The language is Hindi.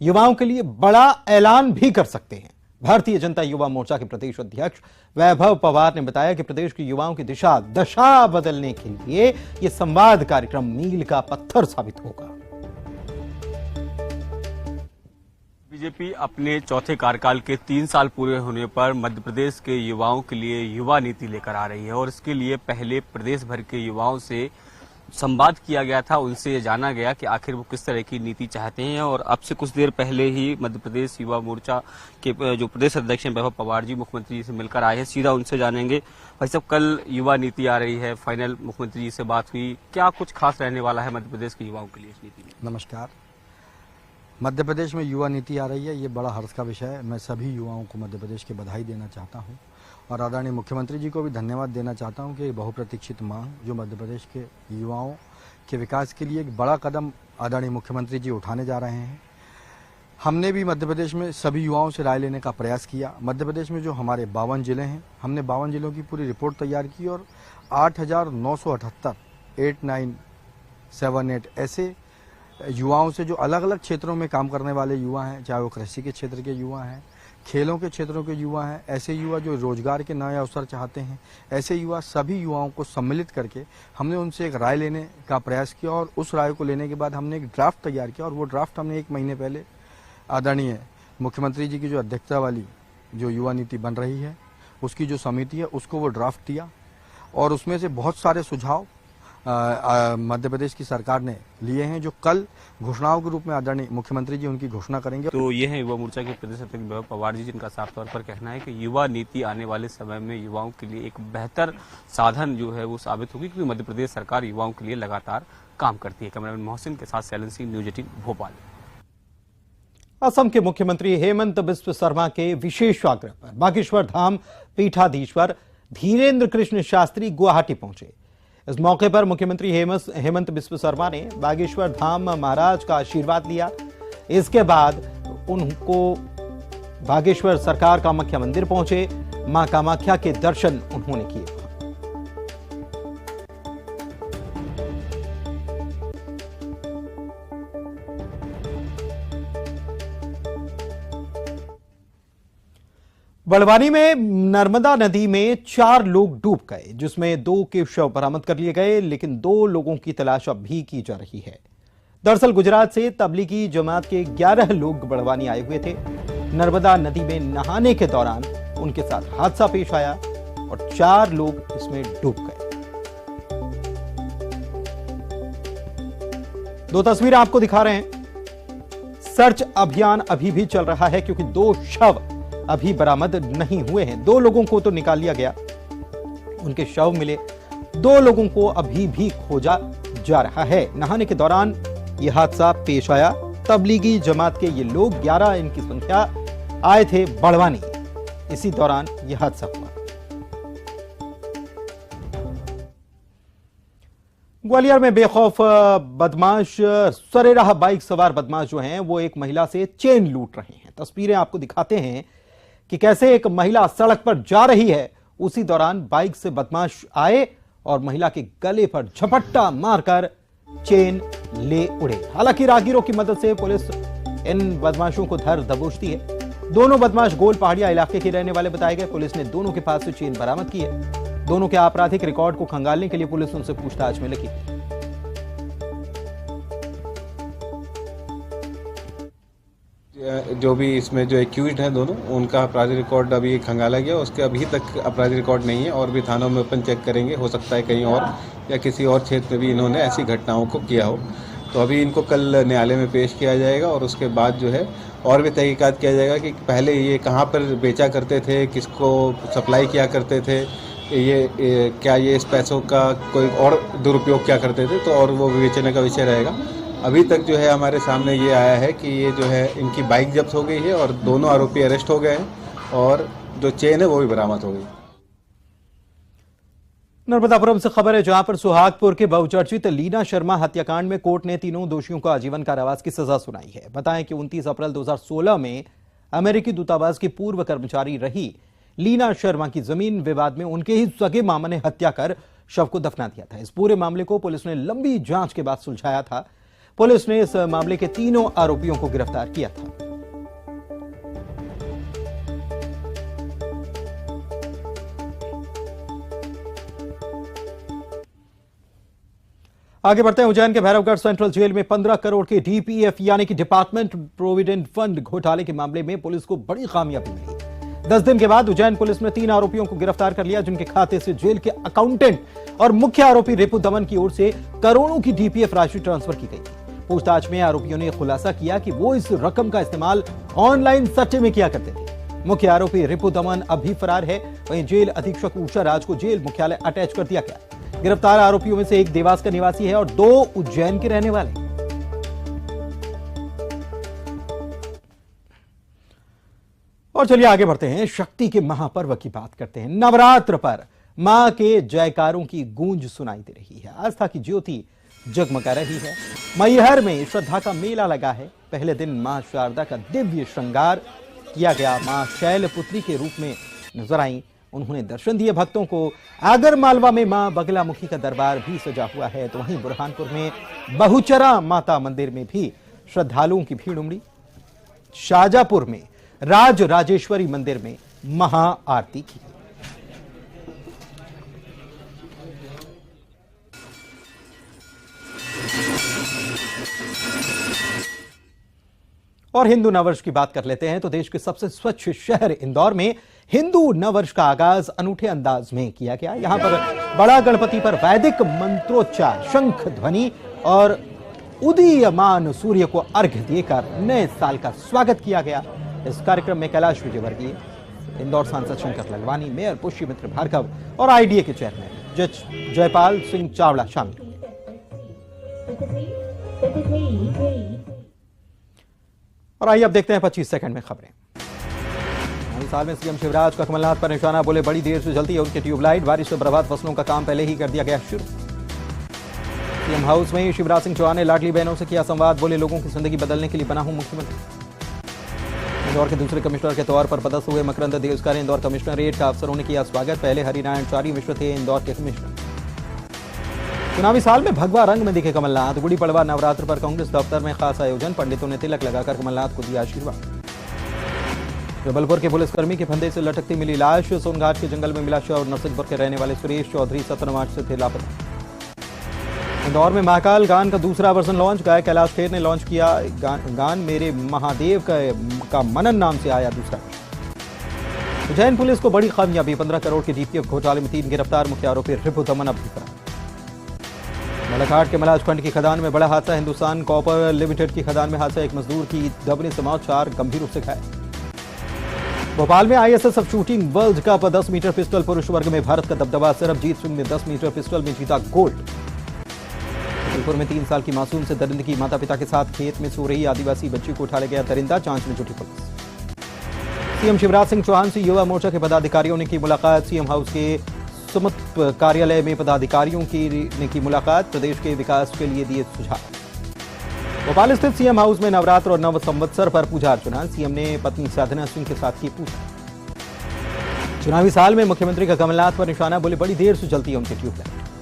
युवाओं के लिए बड़ा ऐलान भी कर सकते हैं। भारतीय जनता युवा मोर्चा के प्रदेश अध्यक्ष वैभव पवार ने बताया कि प्रदेश के युवाओं की दशा बदलने के लिए यह संवाद कार्यक्रम मील का पत्थर साबित होगा। बीजेपी अपने चौथे कार्यकाल के 3 साल पूरे होने पर मध्य प्रदेश के युवाओं के लिए युवा नीति लेकर आ रही है और इसके लिए पहले प्रदेश भर के युवाओं से संवाद किया गया था, उनसे ये जाना गया कि आखिर वो किस तरह की नीति चाहते हैं। और अब से कुछ देर पहले ही मध्य प्रदेश युवा मोर्चा के जो प्रदेश अध्यक्ष हैं वैभव पवार जी मुख्यमंत्री जी से मिलकर आए हैं। सीधा उनसे जानेंगे। भाई साहब, कल युवा नीति आ रही है, फाइनल मुख्यमंत्री जी से बात हुई, क्या कुछ खास रहने वाला है मध्य प्रदेश के युवाओं के लिए इस नीति में? नमस्कार। मध्य प्रदेश में युवा नीति आ रही है, ये बड़ा हर्ष का विषय है। मैं सभी युवाओं को मध्य प्रदेश की बधाई देना चाहता हूँ और आदरणीय मुख्यमंत्री जी को भी धन्यवाद देना चाहता हूँ कि बहुप्रतीक्षित मांग जो मध्य प्रदेश के युवाओं के विकास के लिए एक बड़ा कदम आदरणीय मुख्यमंत्री जी उठाने जा रहे हैं। हमने भी मध्य प्रदेश में सभी युवाओं से राय लेने का प्रयास किया। मध्य प्रदेश में जो हमारे 52 जिले हैं, हमने 52 जिलों की पूरी रिपोर्ट तैयार की और 8,978 8978 ऐसे युवाओं से जो अलग अलग क्षेत्रों में काम करने वाले युवा हैं, चाहे वो कृषि के क्षेत्र के युवा हैं, खेलों के क्षेत्रों के युवा हैं, ऐसे युवा जो रोजगार के नए अवसर चाहते हैं, ऐसे युवा सभी युवाओं को सम्मिलित करके हमने उनसे एक राय लेने का प्रयास किया और उस राय को लेने के बाद हमने एक ड्राफ्ट तैयार किया और वो ड्राफ्ट हमने 1 महीने पहले आदरणीय मुख्यमंत्री जी की जो अध्यक्षता वाली जो युवा नीति बन रही है उसकी जो समिति है उसको वो ड्राफ्ट दिया और उसमें से बहुत सारे सुझाव मध्य प्रदेश की सरकार ने लिए हैं जो कल घोषणाओं के रूप में आदरणीय मुख्यमंत्री जी उनकी घोषणा करेंगे। तो ये है युवा मोर्चा के प्रदेश अध्यक्ष वैभव पवार जी, जिनका साफ तौर पर कहना है कि युवा नीति आने वाले समय में युवाओं के लिए एक बेहतर साधन जो है वो साबित होगी, क्योंकि मध्य प्रदेश सरकार युवाओं के लिए लगातार काम करती है। कैमरामैन मोहसिन के साथ सैलन सिंह, न्यूज 18 भोपाल। असम के मुख्यमंत्री हेमंत बिस्व शर्मा के विशेष आग्रह पर बागेश्वर धाम पीठाधीश्वर धीरेन्द्र कृष्ण शास्त्री गुवाहाटी पहुंचे। इस मौके पर मुख्यमंत्री हेमंत बिस्व शर्मा ने बागेश्वर धाम महाराज का आशीर्वाद लिया। इसके बाद उनको बागेश्वर सरकार कामाख्या मंदिर पहुंचे। मां कामाख्या के दर्शन उन्होंने किए। बड़वानी में नर्मदा नदी में 4 लोग डूब गए, जिसमें 2 के शव बरामद कर लिए गए, लेकिन 2 लोगों की तलाश अब भी की जा रही है। दरअसल गुजरात से तबलीगी जमात के 11 लोग बड़वानी आए हुए थे। नर्मदा नदी में नहाने के दौरान उनके साथ हादसा पेश आया और 4 लोग इसमें डूब गए। 2 तस्वीरें आपको दिखा रहे हैं। सर्च अभियान अभी भी चल रहा है क्योंकि 2 शव अभी बरामद नहीं हुए हैं। 2 लोगों को तो निकाल लिया गया, उनके शव मिले, 2 लोगों को अभी भी खोजा जा रहा है। नहाने के दौरान यह हादसा पेश आया। तबलीगी जमात के ये लोग 11 इनकी संख्या आए थे बड़वानी, इसी दौरान यह हादसा हुआ। ग्वालियर में बेखौफ बदमाश सरेराह बाइक सवार बदमाश जो हैं वो एक महिला से चेन लूट रहे हैं। तस्वीरें आपको दिखाते हैं कि कैसे एक महिला सड़क पर जा रही है, उसी दौरान बाइक से बदमाश आए और महिला के गले पर झपट्टा मारकर चेन ले उड़े। हालांकि राहगीरों की मदद से पुलिस इन बदमाशों को धर दबोचती है। दोनों बदमाश गोल पहाड़िया इलाके के रहने वाले बताए गए। पुलिस ने दोनों के पास से चेन बरामद की है। दोनों के आपराधिक रिकॉर्ड को खंगालने के लिए पुलिस उनसे पूछताछ में लगी। जो भी इसमें जो एक्यूज्ड हैं दोनों, उनका आपराधिक रिकॉर्ड अभी खंगाला गया। उसके अभी तक आपराधिक रिकॉर्ड नहीं है और भी थानों में ओपन चेक करेंगे, हो सकता है कहीं और या किसी और क्षेत्र में भी इन्होंने ऐसी घटनाओं को किया हो। तो अभी इनको कल न्यायालय में पेश किया जाएगा और उसके बाद जो है और भी तहकीकात किया जाएगा कि पहले ये कहाँ पर बेचा करते थे, किसको सप्लाई किया करते थे, ये क्या ये इस पैसों का कोई और दुरुपयोग क्या करते थे, तो और वो विवेचना का विषय रहेगा। अभी तक जो है हमारे सामने ये आया है कि ये जो है इनकी बाइक जब्त हो गई है और दोनों आरोपी अरेस्ट हो गए हैं और जो चेन है वो भी बरामद हो गई। नर्मदापुरम से खबर है, जहां पर सुहागपुर के बहुचर्चित लीना शर्मा हत्याकांड में कोर्ट ने तीनों दोषियों को आजीवन कारावास की सजा सुनाई है। बताएं कि 29 अप्रैल 2016 में अमेरिकी दूतावास की पूर्व कर्मचारी रही लीना शर्मा की जमीन विवाद में उनके ही सगे मामा ने हत्या कर शव को दफना दिया था। इस पूरे मामले को पुलिस ने लंबी जांच के बाद सुलझाया था। पुलिस ने इस मामले के तीनों आरोपियों को गिरफ्तार किया था। आगे बढ़ते हैं। उज्जैन के भैरवगढ़ सेंट्रल जेल में 15 करोड़ के डीपीएफ यानी कि डिपार्टमेंट प्रोविडेंट फंड घोटाले के मामले में पुलिस को बड़ी कामयाबी मिली। 10 दिन के बाद उज्जैन पुलिस ने 3 आरोपियों को गिरफ्तार कर लिया, जिनके खाते से जेल के अकाउंटेंट और मुख्य आरोपी रिपु दमन की ओर से करोड़ों की डीपीएफ राशि ट्रांसफर की गई थी। पूछताछ में आरोपियों ने खुलासा किया कि वो इस रकम का इस्तेमाल ऑनलाइन सट्टे में किया करते थे। मुख्य आरोपी रिपु दमन अभी फरार है। वहीं जेल अधीक्षक उषा राज को जेल मुख्यालय अटैच कर दिया गया। गिरफ्तार आरोपियों में से एक देवास का निवासी है और 2 उज्जैन के रहने वाले। और चलिए आगे बढ़ते हैं, शक्ति के महापर्व की बात करते हैं। नवरात्र पर मां के जयकारों की गूंज सुनाई दे रही है। आस्था की ज्योति जगमगा रही है। मैहर में श्रद्धा का मेला लगा है। पहले दिन मां शारदा का दिव्य श्रृंगार किया गया। मां शैलपुत्री के रूप में नजर आई। उन्होंने दर्शन दिए भक्तों को। आगर मालवा में मां बगलामुखी का दरबार भी सजा हुआ है। तो वहीं बुरहानपुर में बहुचरा माता मंदिर में भी श्रद्धालुओं की भीड़ उमड़ी। शाजापुर में राज राजेश्वरी मंदिर में महाआरती की। और हिंदू नववर्ष की बात कर लेते हैं तो देश के सबसे स्वच्छ शहर इंदौर में हिंदू नववर्ष का आगाज अनूठे अंदाज में किया गया। यहां पर बड़ा गणपति पर वैदिक मंत्रोच्चार, शंख ध्वनि और उदीयमान सूर्य को अर्घ्य देकर नए साल का स्वागत किया गया। इस कार्यक्रम में कैलाश विजयवर्गीय, इंदौर सांसद शंकर ललवानी, मेयर पुष्यमित्र भार्गव और आईडीए के चेयरमैन जज जयपाल सिंह चावड़ा शामिल हुए। और आइए अब देखते हैं 25 सेकंड में खबरें। नए साल में सीएम शिवराज का कमलनाथ पर निशाना, बोले बड़ी देर से जलती है उनकी ट्यूबलाइट। बारिश से बर्बाद फसलों का काम पहले ही कर दिया गया शुरू। सीएम हाउस में शिवराज सिंह चौहान ने लाडली बहनों से किया संवाद, बोले लोगों की जिंदगी बदलने के लिए बना हूं मुख्यमंत्री। इंदौर के दूसरे कमिश्नर के तौर पर पदस्थ हुए मकरंद देवस्कर ने इंदौर कमिश्नरेट का अफसरों ने किया स्वागत। पहले हरिनारायण चारी मिश्र थे इंदौर के कमिश्नर। चुनावी साल में भगवा रंग में दिखे कमलनाथ। गुड़ी पड़वा नवरात्र पर कांग्रेस दफ्तर में खास आयोजन, पंडितों ने तिलक लगाकर कमलनाथ को दिया आशीर्वाद। जबलपुर के पुलिसकर्मी के फंदे से लटकती मिली लाश। सोनघाट के जंगल में मिला शव। नरसिंहपुर के रहने वाले सुरेश चौधरी 17 मार्च से थे लापता। इंदौर में महाकाल गान का दूसरा वर्जन लॉन्च। गायक कैलाश खेर ने लॉन्च किया गान मेरे महादेव का मनन नाम से आया दूसरा। उज्जैन पुलिस को बड़ी कामयाबी, 15 करोड़ के डीपीएफ घोटाले में 3 गिरफ्तार। मुख्य आरोपी रिपु दमन अभी फरार। बालाघाट के मलाज खंड की खदान में बड़ा हादसा। हिंदुस्तान कॉपर लिमिटेड की खदान में हादसा। एक मजदूर की दबने से मौत, 4 गंभीर रूप से घायल। भोपाल में ISSF shooting world cup 10 metre pistol पुरुष वर्ग में भारत का दबदबा। सरबजीत सिंह ने 10 मीटर पिस्टल में जीता गोल्ड। जबलपुर में 3 साल की मासूम से दरिंदगी, माता पिता के साथ खेत में सो रही आदिवासी बच्ची को उठा ले गया दरिंदा। जांच में जुटी पुलिस। सीएम शिवराज सिंह चौहान से युवा मोर्चा के पदाधिकारियों ने की मुलाकात। सीएम हाउस के सुमत कार्यालय में पदाधिकारियों ने की मुलाकात। प्रदेश के विकास के लिए दिए सुझाव। भोपाल स्थित सीएम हाउस में नवरात्र और नव संवत्सर पर पूजा अर्चना। सीएम ने पत्नी साधना सिंह के साथ की पूजा। चुनावी साल में मुख्यमंत्री का कमलनाथ पर निशाना, बोले बड़ी देर से जलती है उनकी ट्यूबलाइट।